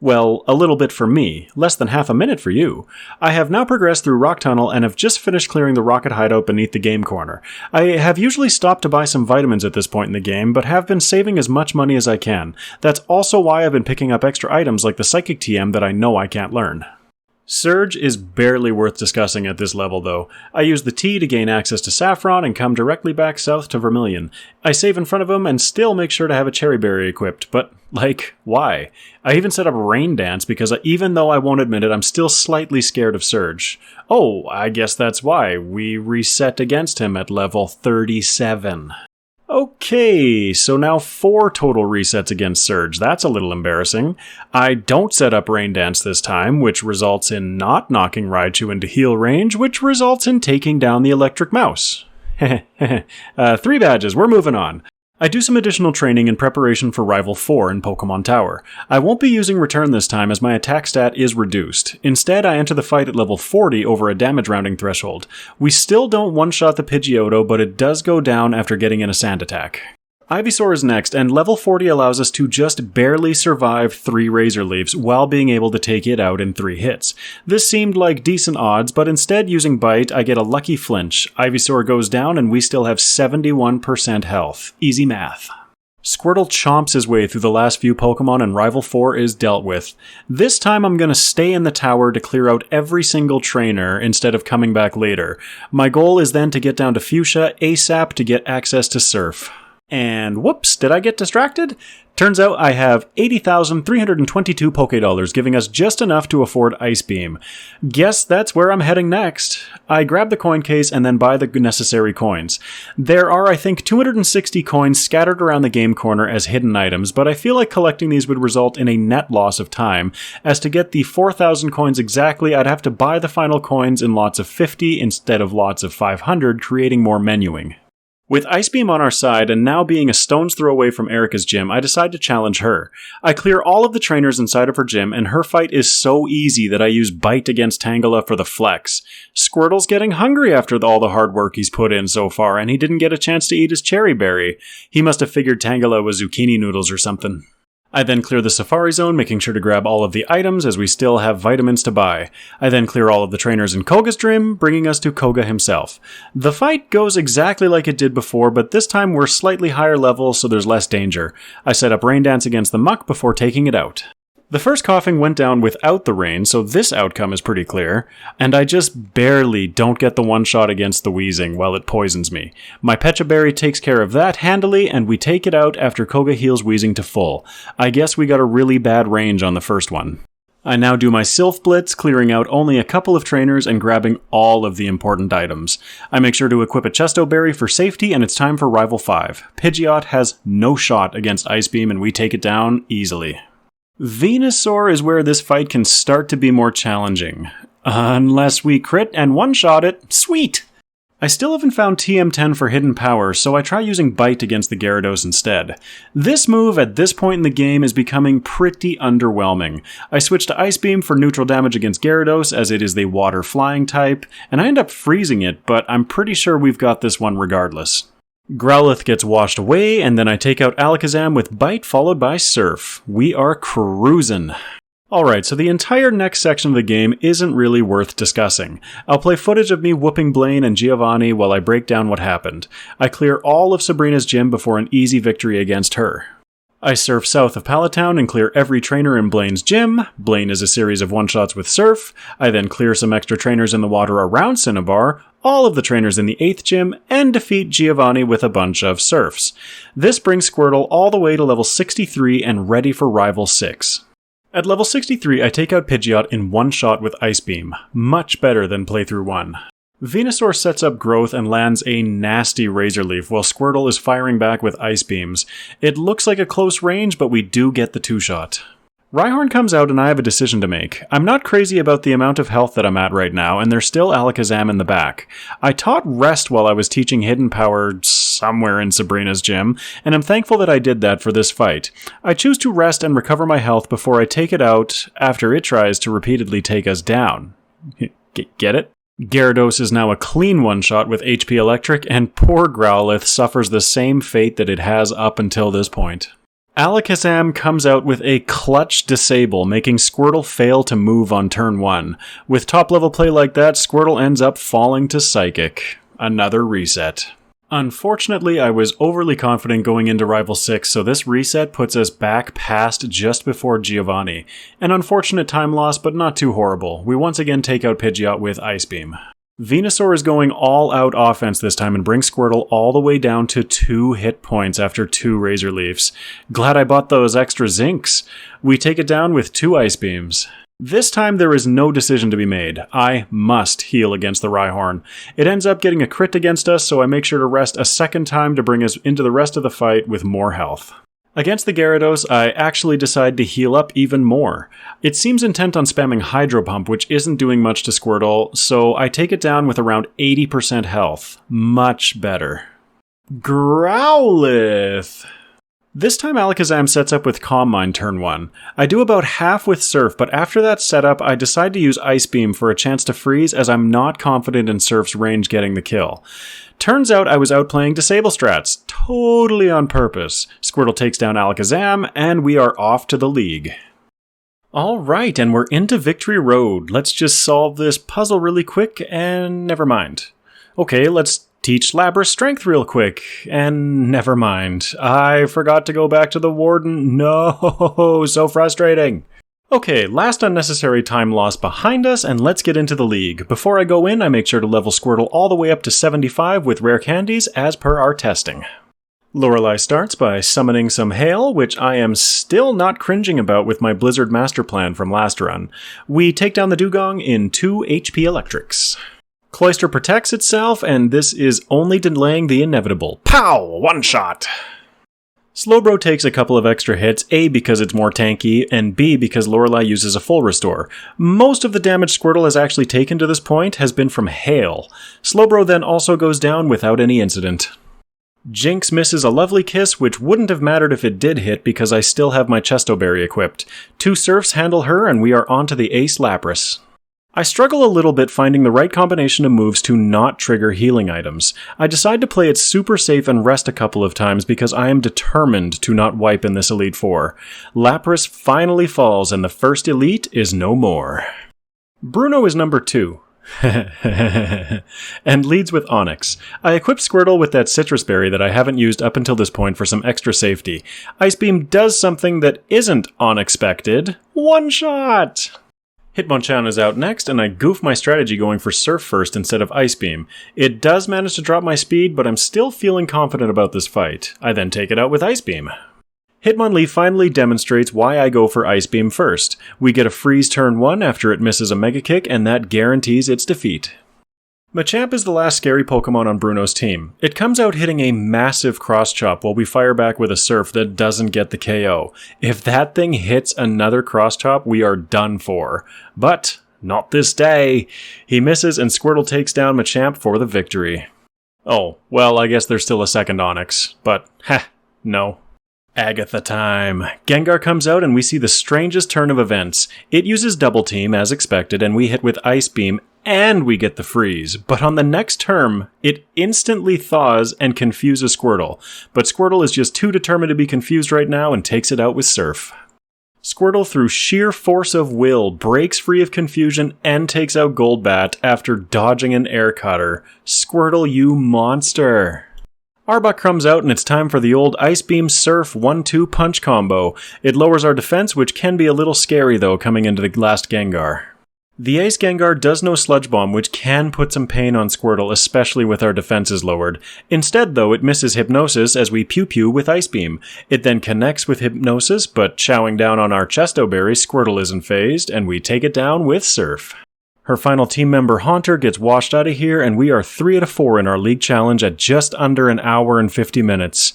Well, a little bit for me, less than half a minute for you. I have now progressed through Rock Tunnel and have just finished clearing the rocket hideout beneath the game corner. I have usually stopped to buy some vitamins at this point in the game, but have been saving as much money as I can. That's also why I've been picking up extra items like the Psychic TM that I know I can't learn. Surge is barely worth discussing at this level though. I use the T to gain access to Saffron and come directly back south to Vermilion. I save in front of him and still make sure to have a Cherry Berry equipped, but why? I even set up Rain Dance because even though I won't admit it, I'm still slightly scared of Surge. Oh, I guess that's why. We reset against him at level 37. Okay, so now 4 total resets against Surge. That's a little embarrassing. I don't set up Rain Dance this time, which results in not knocking Raichu into heal range, which results in taking down the Electric Mouse. 3 badges, we're moving on. I do some additional training in preparation for Rival 4 in Pokemon Tower. I won't be using Return this time as my attack stat is reduced. Instead, I enter the fight at level 40 over a damage rounding threshold. We still don't one-shot the Pidgeotto, but it does go down after getting in a Sand Attack. Ivysaur is next, and level 40 allows us to just barely survive 3 Razor Leafs while being able to take it out in 3 hits. This seemed like decent odds, but instead using Bite, I get a lucky flinch. Ivysaur goes down and we still have 71% health. Easy math. Squirtle chomps his way through the last few Pokemon and Rival 4 is dealt with. This time I'm going to stay in the tower to clear out every single trainer instead of coming back later. My goal is then to get down to Fuchsia ASAP to get access to Surf. And whoops, did I get distracted? Turns out I have 80,322 Pokédollars, giving us just enough to afford Ice Beam. Guess that's where I'm heading next. I grab the coin case and then buy the necessary coins. There are, I think, 260 coins scattered around the game corner as hidden items, but I feel like collecting these would result in a net loss of time, as to get the 4,000 coins exactly, I'd have to buy the final coins in lots of 50 instead of lots of 500, creating more menuing. With Ice Beam on our side and now being a stone's throw away from Erica's gym, I decide to challenge her. I clear all of the trainers inside of her gym, and her fight is so easy that I use Bite against Tangela for the flex. Squirtle's getting hungry after all the hard work he's put in so far, and he didn't get a chance to eat his cherry berry. He must have figured Tangela was zucchini noodles or something. I then clear the Safari Zone, making sure to grab all of the items as we still have vitamins to buy. I then clear all of the trainers in Koga's gym, bringing us to Koga himself. The fight goes exactly like it did before, but this time we're slightly higher level, so there's less danger. I set up Rain Dance against the Muck before taking it out. The first coughing went down without the rain, so this outcome is pretty clear, and I just barely don't get the one-shot against the wheezing while it poisons me. My Pecha Berry takes care of that handily, and we take it out after Koga heals wheezing to full. I guess we got a really bad range on the first one. I now do my Sylph Blitz, clearing out only a couple of trainers and grabbing all of the important items. I make sure to equip a Chesto Berry for safety, and it's time for Rival 5. Pidgeot has no shot against Ice Beam, and we take it down easily. Venusaur is where this fight can start to be more challenging. Unless we crit and one-shot it, sweet! I still haven't found TM10 for Hidden Power, so I try using Bite against the Gyarados instead. This move at this point in the game is becoming pretty underwhelming. I switch to Ice Beam for neutral damage against Gyarados, as it is the water flying type, and I end up freezing it, but I'm pretty sure we've got this one regardless. Growlithe gets washed away, and then I take out Alakazam with Bite followed by Surf. We are cruising. Alright, so the entire next section of the game isn't really worth discussing. I'll play footage of me whooping Blaine and Giovanni while I break down what happened. I clear all of Sabrina's gym before an easy victory against her. I surf south of Palatown and clear every trainer in Blaine's gym. Blaine is a series of one-shots with Surf. I then clear some extra trainers in the water around Cinnabar, all of the trainers in the 8th gym, and defeat Giovanni with a bunch of Surfs. This brings Squirtle all the way to level 63 and ready for Rival 6. At level 63, I take out Pidgeot in one shot with Ice Beam. Much better than playthrough 1. Venusaur sets up Growth and lands a nasty Razor Leaf while Squirtle is firing back with Ice Beams. It looks like a close range, but we do get the 2-shot. Rhyhorn comes out and I have a decision to make. I'm not crazy about the amount of health that I'm at right now, and there's still Alakazam in the back. I taught Rest while I was teaching Hidden Power somewhere in Sabrina's gym, and I'm thankful that I did that for this fight. I choose to rest and recover my health before I take it out after it tries to repeatedly take us down. Get it? Gyarados is now a clean one-shot with HP Electric, and poor Growlithe suffers the same fate that it has up until this point. Alakazam comes out with a clutch disable, making Squirtle fail to move on turn 1. With top-level play like that, Squirtle ends up falling to Psychic. Another reset. Unfortunately, I was overly confident going into Rival 6, so this reset puts us back past just before Giovanni. An unfortunate time loss, but not too horrible. We once again take out Pidgeot with Ice Beam. Venusaur is going all-out offense this time and brings Squirtle all the way down to 2 hit points after 2 Razor Leafs. Glad I bought those extra Zinks. We take it down with 2 Ice Beams. This time there is no decision to be made. I must heal against the Rhyhorn. It ends up getting a crit against us, so I make sure to rest a second time to bring us into the rest of the fight with more health. Against the Gyarados, I actually decide to heal up even more. It seems intent on spamming Hydro Pump, which isn't doing much to Squirtle, so I take it down with around 80% health. Much better. Growlithe! This time Alakazam sets up with Calm Mind turn 1. I do about half with Surf, but after that setup, I decide to use Ice Beam for a chance to freeze as I'm not confident in Surf's range getting the kill. Turns out I was outplaying Disable strats, totally on purpose. Squirtle takes down Alakazam, and we are off to the league. Alright, and we're into Victory Road. Let's just solve this puzzle really quick, and never mind. Okay, let's teach Lapras Strength real quick, and never mind. I forgot to go back to the Warden. No, so frustrating. Okay, last unnecessary time loss behind us, and let's get into the league. Before I go in, I make sure to level Squirtle all the way up to 75 with rare candies as per our testing. Lorelei starts by summoning some hail, which I am still not cringing about with my Blizzard Master Plan from last run. We take down the Dugong in 2 HP Electrics. Cloyster protects itself, and this is only delaying the inevitable. Pow! One shot! Slowbro takes a couple of extra hits, A because it's more tanky, and B because Lorelei uses a full restore. Most of the damage Squirtle has actually taken to this point has been from hail. Slowbro then also goes down without any incident. Jinx misses a lovely kiss, which wouldn't have mattered if it did hit because I still have my Chesto Berry equipped. 2 Surfs handle her and we are on to the Ace Lapras. I struggle a little bit finding the right combination of moves to not trigger healing items. I decide to play it super safe and rest a couple of times because I am determined to not wipe in this Elite Four. Lapras finally falls and the first Elite is no more. Bruno is number 2. and leads with Onix. I equipped Squirtle with that citrus berry that I haven't used up until this point for some extra safety. Ice Beam does something that isn't unexpected. One shot! Hitmonchan is out next, and I goof my strategy going for Surf first instead of Ice Beam. It does manage to drop my speed, but I'm still feeling confident about this fight. I then take it out with Ice Beam. Hitmonlee finally demonstrates why I go for Ice Beam first. We get a freeze turn 1 after it misses a Mega Kick, and that guarantees its defeat. Machamp is the last scary Pokemon on Bruno's team. It comes out hitting a massive Cross Chop while we fire back with a Surf that doesn't get the KO. If that thing hits another Cross Chop, we are done for. But not this day. He misses and Squirtle takes down Machamp for the victory. Oh, well, I guess there's still a second Onix, but no. Agatha time. Gengar comes out and we see the strangest turn of events. It uses Double Team as expected and we hit with Ice Beam and we get the freeze. But on the next turn, it instantly thaws and confuses Squirtle. But Squirtle is just too determined to be confused right now and takes it out with Surf. Squirtle, through sheer force of will, breaks free of confusion and takes out Golbat after dodging an air cutter. Squirtle, you monster! Arbok comes out and it's time for the old Ice Beam Surf 1-2 punch combo. It lowers our defense, which can be a little scary though coming into the last Gengar. The Ace Gengar does know Sludge Bomb, which can put some pain on Squirtle, especially with our defenses lowered. Instead though, it misses Hypnosis as we pew-pew with Ice Beam. It then connects with Hypnosis, but chowing down on our Chesto Berry, Squirtle isn't phased, and we take it down with Surf. Her final team member Haunter gets washed out of here, and we are 3 out of 4 in our league challenge at just under an hour and 50 minutes.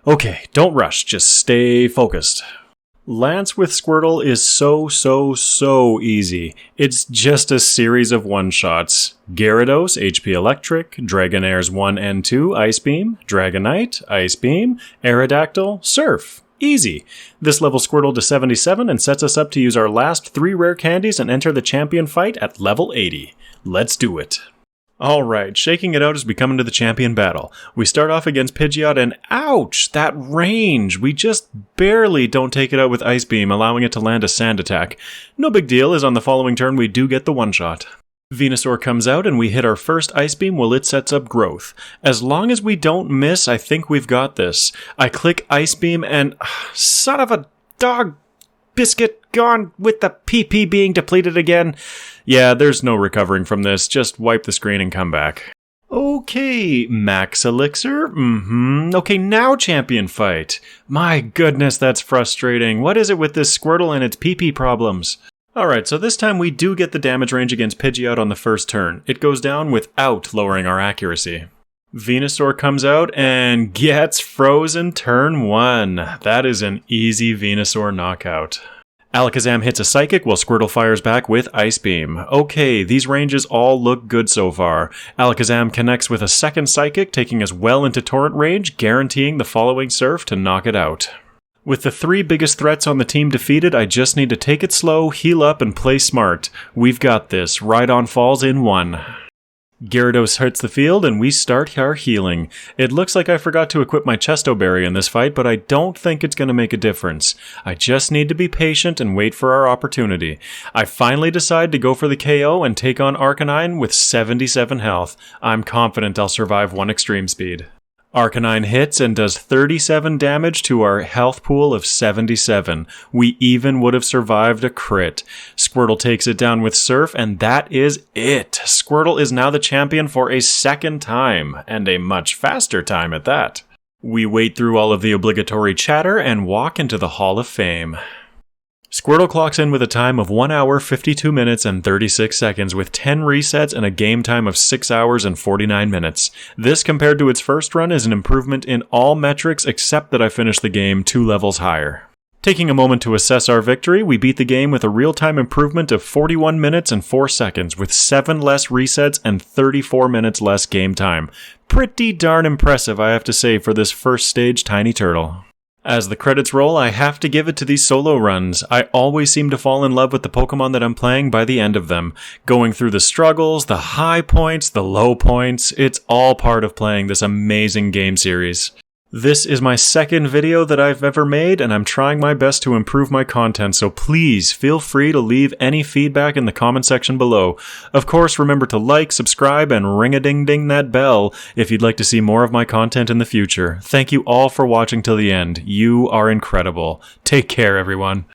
Okay, don't rush, just stay focused. Lance with Squirtle is so easy. It's just a series of one-shots. Gyarados, HP Electric, Dragonairs 1 and 2, Ice Beam, Dragonite, Ice Beam, Aerodactyl, Surf. Easy. This levels Squirtle to 77 and sets us up to use our last 3 rare candies and enter the champion fight at level 80. Let's do it. Alright, shaking it out as we come into the champion battle. We start off against Pidgeot and ouch! That range! We just barely don't take it out with Ice Beam, allowing it to land a sand attack. No big deal, as on the following turn we do get the one-shot. Venusaur comes out and we hit our first Ice Beam while it sets up Growth. As long as we don't miss, I think we've got this. I click Ice Beam and... son of a dog biscuit gone with the PP being depleted again. Yeah, there's no recovering from this. Just wipe the screen and come back. Okay, Max Elixir. Okay, now champion fight. My goodness, that's frustrating. What is it with this Squirtle and its PP problems? Alright, so this time we do get the damage range against Pidgeot on the first turn. It goes down without lowering our accuracy. Venusaur comes out and gets frozen turn 1. That is an easy Venusaur knockout. Alakazam hits a Psychic while Squirtle fires back with Ice Beam. Okay, these ranges all look good so far. Alakazam connects with a second Psychic, taking us well into Torrent range, guaranteeing the following Surf to knock it out. With the 3 biggest threats on the team defeated, I just need to take it slow, heal up, and play smart. We've got this. Rhydon falls in 1. Gyarados hits the field, and we start our healing. It looks like I forgot to equip my Chesto Berry in this fight, but I don't think it's going to make a difference. I just need to be patient and wait for our opportunity. I finally decide to go for the KO and take on Arcanine with 77 health. I'm confident I'll survive 1 extreme speed. Arcanine hits and does 37 damage to our health pool of 77. We even would have survived a crit. Squirtle takes it down with Surf, and that is it. Squirtle is now the champion for a second time, and a much faster time at that. We wait through all of the obligatory chatter and walk into the Hall of Fame. Squirtle clocks in with a time of 1 hour, 52 minutes, and 36 seconds with 10 resets and a game time of 6 hours and 49 minutes. This, compared to its first run, is an improvement in all metrics except that I finished the game 2 levels higher. Taking a moment to assess our victory, we beat the game with a real-time improvement of 41 minutes and 4 seconds, with 7 less resets and 34 minutes less game time. Pretty darn impressive, I have to say, for this first stage Tiny Turtle. As the credits roll, I have to give it to these solo runs. I always seem to fall in love with the Pokemon that I'm playing by the end of them. Going through the struggles, the high points, the low points, it's all part of playing this amazing game series. This is my second video that I've ever made, and I'm trying my best to improve my content, so please feel free to leave any feedback in the comment section below. Of course, remember to like, subscribe, and ring-a-ding-ding that bell if you'd like to see more of my content in the future. Thank you all for watching till the end. You are incredible. Take care, everyone.